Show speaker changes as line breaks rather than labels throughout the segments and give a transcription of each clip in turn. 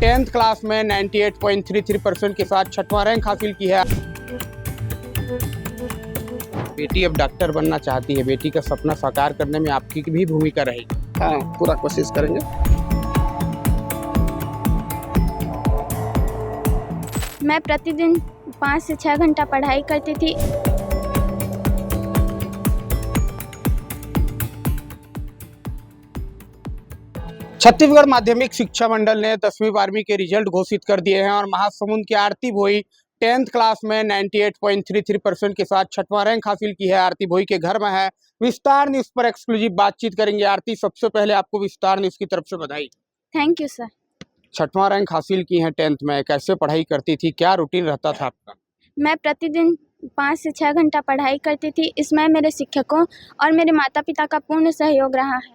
10th class में 98.33% के साथ छठवां रैंक हासिल की है। बेटी अब डॉक्टर बनना चाहती है, बेटी का सपना साकार करने में आपकी भी भूमिका रहेगी।
हाँ, पूरा कोशिश करेंगे।
मैं प्रतिदिन 5 से 6 घंटा पढ़ाई करती थी।
छत्तीसगढ़ माध्यमिक शिक्षा मंडल ने 10वीं 12वीं के रिजल्ट घोषित कर दिए हैं और महासमुंद की आरती भोई 10th क्लास में 98.33% के साथ छठवां रैंक हासिल की है। आरती भोई के घर में है। विस्तार न्यूज पर एक्सक्लूसिव बातचीत करेंगे। आरती, सबसे पहले आपको विस्तार न्यूज की तरफ से बधाई।
Thank you sir.
छठवां रैंक हासिल की है 10th में, कैसे पढ़ाई करती थी, क्या रूटीन रहता था आपका?
मैं प्रतिदिन 5 से 6 घंटा पढ़ाई करती थी। इसमें मेरे शिक्षकों और मेरे माता पिता का पूर्ण सहयोग रहा है।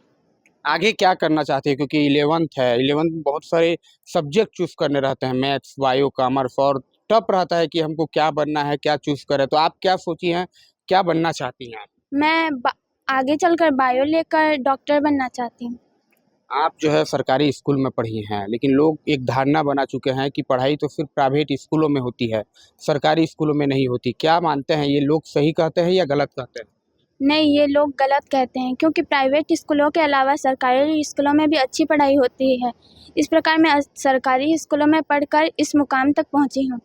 आगे क्या करना चाहते हैं, क्योंकि 11th है, 11th में बहुत सारे सब्जेक्ट चूज करने रहते हैं, मैथ्स, बायो, कॉमर्स, और टफ रहता है कि हमको क्या बनना है, क्या चूज करें। तो आप क्या सोची हैं, क्या बनना चाहती हैं आप?
मैं आगे चलकर बायो लेकर डॉक्टर बनना चाहती हूँ।
आप जो है सरकारी स्कूल में पढ़ी हैं, लेकिन लोग एक धारणा बना चुके हैं कि पढ़ाई तो सिर्फ प्राइवेट स्कूलों में होती है, सरकारी स्कूलों में नहीं होती। क्या मानते हैं, ये लोग सही कहते हैं या गलत कहते हैं?
नहीं, ये लोग गलत कहते हैं, क्योंकि प्राइवेट स्कूलों के अलावा सरकारी स्कूलों में भी अच्छी पढ़ाई होती है। इस प्रकार मैं सरकारी स्कूलों में पढ़कर इस मुकाम तक पहुँची हूँ।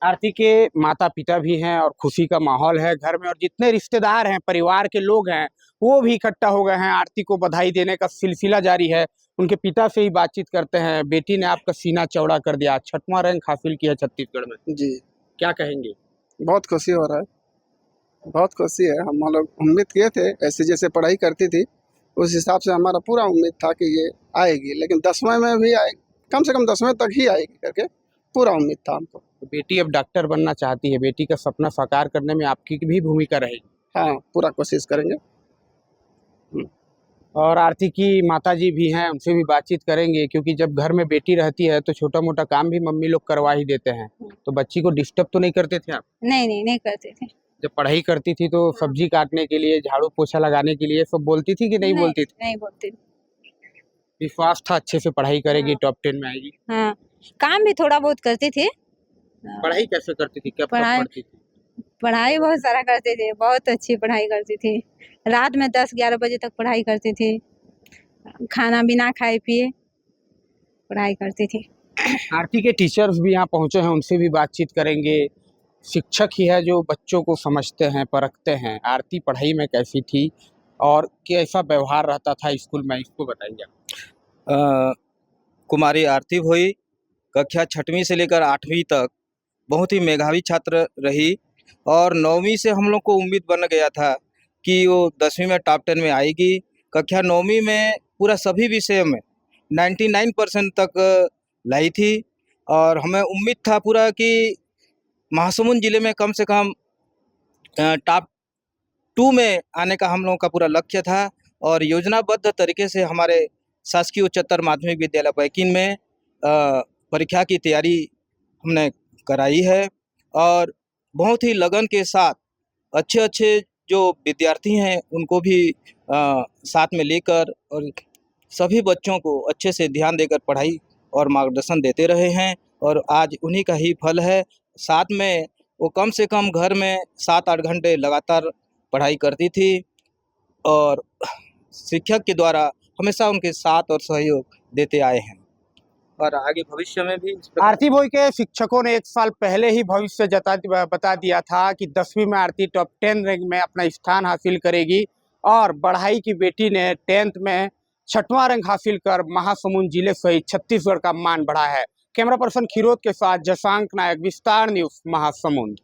आरती के माता पिता भी हैं और खुशी का माहौल है घर में, और जितने रिश्तेदार हैं, परिवार के लोग हैं, वो भी इकट्ठा हो गए हैं। आरती को बधाई देने का सिलसिला जारी है। उनके पिता से ही बातचीत करते हैं। बेटी ने आपका सीना चौड़ा कर दिया, छठवां रैंक हासिल किया छत्तीसगढ़ में,
जी,
क्या कहेंगे?
बहुत खुशी हो रहा है, बहुत खुशी है। हम लोग उम्मीद किए थे, ऐसे जैसे पढ़ाई करती थी उस हिसाब से हमारा पूरा उम्मीद था कि ये आएगी, लेकिन 10वें में भी आए, कम से कम 10वें तक ही आएगी करके पूरा उम्मीद था हमको।
तो बेटी अब डॉक्टर बनना चाहती है, बेटी का सपना साकार करने में आपकी भी भूमिका रहेगी।
हाँ, पूरा कोशिश करेंगे।
और आरती की माताजी भी हैं, उनसे भी बातचीत करेंगे, क्योंकि जब घर में बेटी रहती है तो छोटा मोटा काम भी मम्मी लोग करवा ही देते हैं। तो बच्ची को डिस्टर्ब तो नहीं करते थे आप?
नहीं करते थे।
जब पढ़ाई करती थी तो सब्जी काटने के लिए, झाड़ू पोछा लगाने के लिए सब बोलती थी कि नहीं बोलती थी?
नहीं बोलती थी।
विश्वास था अच्छे से पढ़ाई करेगी,
हाँ।
टॉप 10 में आएगी।
हाँ, काम भी थोड़ा बहुत करती थी।
पढ़ाई कैसे करती थी, कब पढ़ती थी?
पढ़ाई बहुत सारा करते थे, बहुत अच्छी पढ़ाई करती थी। रात में 10-11 बजे तक पढ़ाई करती थी। खाना बिना खाए पिए पढ़ाई करती थी।
आरती के टीचर्स भी यहाँ पहुँचे हैं, उनसे भी बातचीत करेंगे। शिक्षक ही है जो बच्चों को समझते हैं, परखते हैं। आरती पढ़ाई में कैसी थी और कैसा व्यवहार रहता था स्कूल में, इसको बताइए।
कुमारी आरती भोई कक्षा 6वीं से लेकर 8वीं तक बहुत ही मेधावी छात्र रही, और 9वीं से हम लोग को उम्मीद बन गया था कि वो 10वीं में टॉप 10 में आएगी। कक्षा 9वीं में पूरा सभी विषय में 99% तक लाई थी, और हमें उम्मीद था पूरा कि महासमुंद जिले में कम से कम टॉप 2 में आने का हम लोगों का पूरा लक्ष्य था। और योजनाबद्ध तरीके से हमारे शासकीय उच्चतर माध्यमिक विद्यालय पैकिन में परीक्षा की तैयारी हमने कराई है, और बहुत ही लगन के साथ अच्छे जो विद्यार्थी हैं उनको भी साथ में लेकर और सभी बच्चों को अच्छे से ध्यान देकर पढ़ाई और मार्गदर्शन देते रहे हैं, और आज उन्हीं का ही फल है। साथ में वो कम से कम घर में 7-8 घंटे लगातार पढ़ाई करती थी, और शिक्षक के द्वारा हमेशा उनके साथ और सहयोग देते आए हैं, और आगे भविष्य में भी।
आरती भोई के शिक्षकों ने 1 साल पहले ही भविष्य बता दिया था कि 10वीं में आरती टॉप 10 रैंक में अपना स्थान हासिल करेगी, और बढ़ाई की बेटी ने 10th में छठवां रैंक हासिल कर महासमुंद जिले सहित छत्तीसगढ़ का मान बढ़ा है। कैमरा पर्सन खीरोद के साथ जशांक नायक, विस्तार न्यूज, महासमुंद।